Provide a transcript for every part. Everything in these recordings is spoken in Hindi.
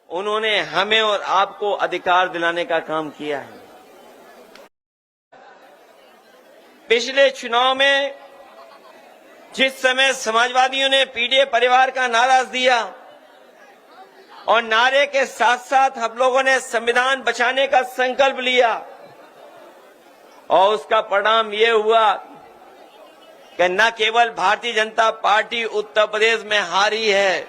उन्होंने हमें और आपको अधिकार दिलाने का काम किया है। पिछले चुनाव में जिस समय समाजवादियों ने पीढ़ी परिवार का नारा दिया और नारे के साथ साथ हम लोगों ने संविधान बचाने का संकल्प लिया और उसका परिणाम ये हुआ कि न केवल भारतीय जनता पार्टी उत्तर प्रदेश में हारी है,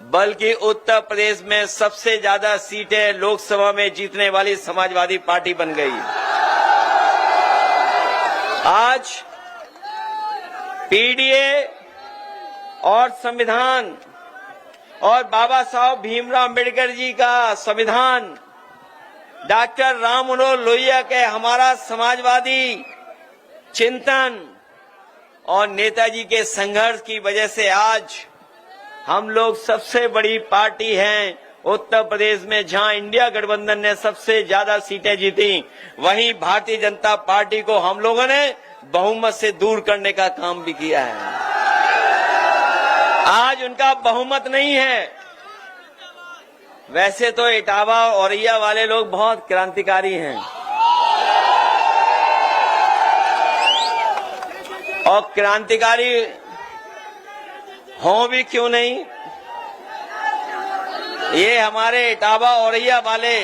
बल्कि उत्तर प्रदेश में सबसे ज्यादा सीटें लोकसभा में जीतने वाली समाजवादी पार्टी बन गई। आज पीडीए और संविधान और बाबा साहब भीमराव अम्बेडकर जी का संविधान, डॉक्टर राम मनोहर लोहिया के हमारा समाजवादी चिंतन और नेताजी के संघर्ष की वजह से आज हम लोग सबसे बड़ी पार्टी हैं उत्तर प्रदेश में, जहां इंडिया गठबंधन ने सबसे ज्यादा सीटें जीती, वहीं भारतीय जनता पार्टी को हम लोगों ने बहुमत से दूर करने का काम भी किया है। आज उनका बहुमत नहीं है। वैसे तो इटावा और औरैया वाले लोग बहुत क्रांतिकारी हैं और क्रांतिकारी हों भी क्यों नहीं, ये हमारे इटावा और औरैया वाले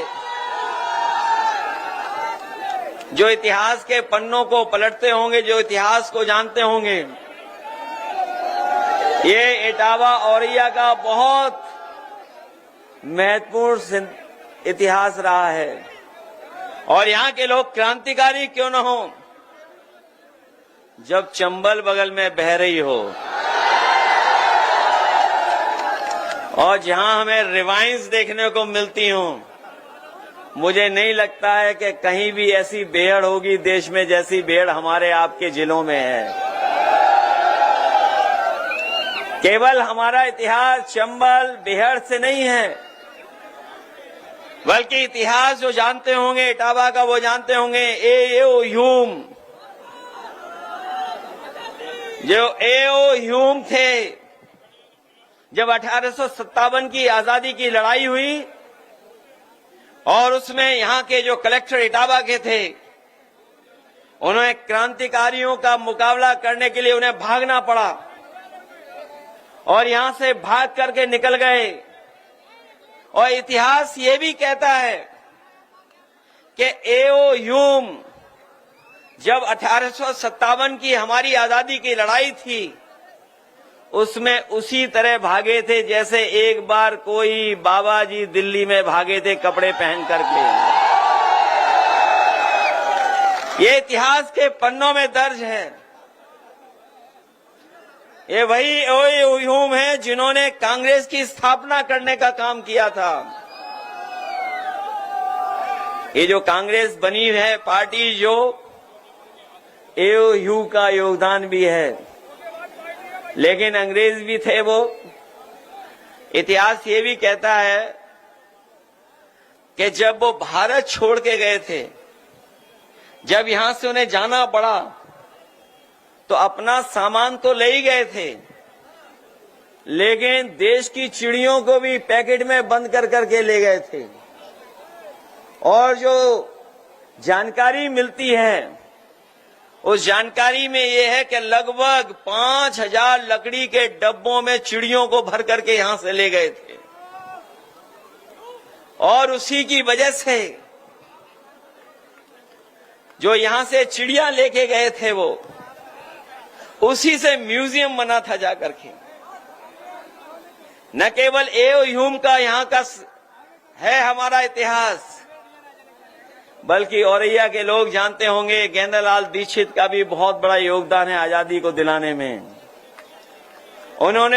जो इतिहास के पन्नों को पलटते होंगे, जो इतिहास को जानते होंगे, ये इटावा औरैया का बहुत महत्वपूर्ण इतिहास रहा है। और यहाँ के लोग क्रांतिकारी क्यों न हो, जब चंबल बगल में बह रही हो और जहां हमें रिवाइंस देखने को मिलती हों, मुझे नहीं लगता है कि कहीं भी ऐसी बेहड़ होगी देश में जैसी बेहड़ हमारे आपके जिलों में है। केवल हमारा इतिहास चंबल बेहड़ से नहीं है, बल्कि इतिहास जो जानते होंगे इटावा का वो जानते होंगे ए.ओ. ह्यूम, जो ए.ओ. ह्यूम थे, जब 1857 की आजादी की लड़ाई हुई और उसमें यहाँ के जो कलेक्टर इटावा के थे, उन्होंने क्रांतिकारियों का मुकाबला करने के लिए उन्हें भागना पड़ा और यहां से भाग करके निकल गए। और इतिहास ये भी कहता है कि ए.ओ. ह्यूम जब 1857 की हमारी आजादी की लड़ाई थी, उसमें उसी तरह भागे थे जैसे एक बार कोई बाबा जी दिल्ली में भागे थे कपड़े पहन करके। ये इतिहास के पन्नों में दर्ज है। ये वही ए.ओ. ह्यूम है जिन्होंने कांग्रेस की स्थापना करने का काम किया था। ये जो कांग्रेस बनी है पार्टी, जो ए.ओ. ह्यूम का योगदान भी है, लेकिन अंग्रेज भी थे वो। इतिहास ये भी कहता है कि जब वो भारत छोड़ के गए थे, जब यहां से उन्हें जाना पड़ा, तो अपना सामान तो ले ही गए थे, लेकिन देश की चिड़ियों को भी पैकेट में बंद कर करके ले गए थे। और जो जानकारी मिलती है, उस जानकारी में ये है कि लगभग 5000 लकड़ी के डब्बों में चिड़ियों को भर करके यहां से ले गए थे। और उसी की वजह से जो यहां से चिड़िया लेके गए थे, वो उसी से म्यूजियम बना था जाकर के। न केवल ए.ओ. ह्यूम का यहाँ का है हमारा इतिहास, बल्कि औरैया के लोग जानते होंगे गेंदालाल दीक्षित का भी बहुत बड़ा योगदान है आजादी को दिलाने में। उन्होंने